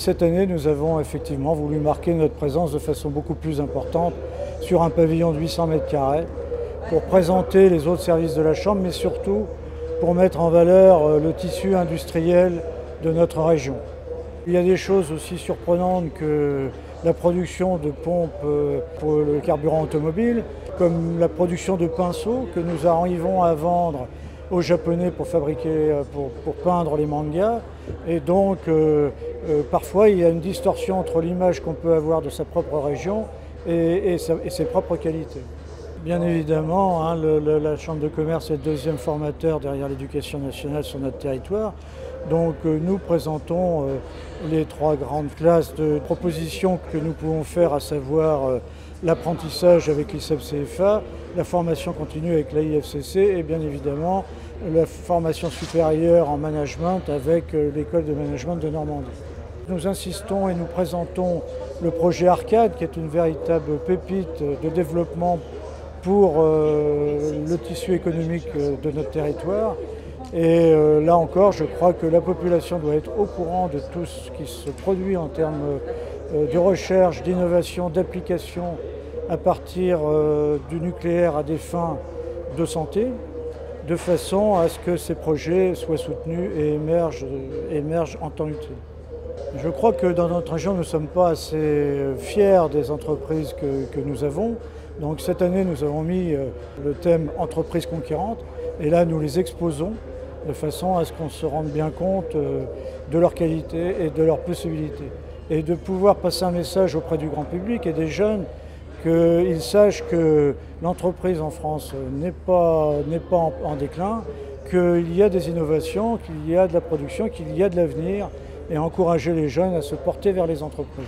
cette année, nous avons effectivement voulu marquer notre présence de façon beaucoup plus importante sur un pavillon de 800 mètres carrés pour présenter les autres services de la Chambre, mais surtout pour mettre en valeur le tissu industriel de notre région. Il y a des choses aussi surprenantes que la production de pompes pour le carburant automobile, comme la production de pinceaux que nous arrivons à vendre aux Japonais pour peindre les mangas. Et donc, parfois, il y a une distorsion entre l'image qu'on peut avoir de sa propre région et ses propres qualités. Bien évidemment, hein, la Chambre de commerce est le deuxième formateur derrière l'éducation nationale sur notre territoire. Donc nous présentons les trois grandes classes de propositions que nous pouvons faire, à savoir l'apprentissage avec l'ICEP-CFA, la formation continue avec la IFCC et bien évidemment la formation supérieure en management avec l'école de management de Normandie. Nous insistons et nous présentons le projet Arcade, qui est une véritable pépite de développement pour le tissu économique de notre territoire. Et là encore, je crois que la population doit être au courant de tout ce qui se produit en termes de recherche, d'innovation, d'application à partir du nucléaire à des fins de santé, de façon à ce que ces projets soient soutenus et émergent en temps utile. Je crois que dans notre région, nous ne sommes pas assez fiers des entreprises que nous avons. Donc cette année, nous avons mis le thème entreprises conquérantes et là, nous les exposons de façon à ce qu'on se rende bien compte de leur qualité et de leurs possibilités. Et de pouvoir passer un message auprès du grand public et des jeunes qu'ils sachent que l'entreprise en France n'est pas en déclin, qu'il y a des innovations, qu'il y a de la production, qu'il y a de l'avenir et encourager les jeunes à se porter vers les entreprises.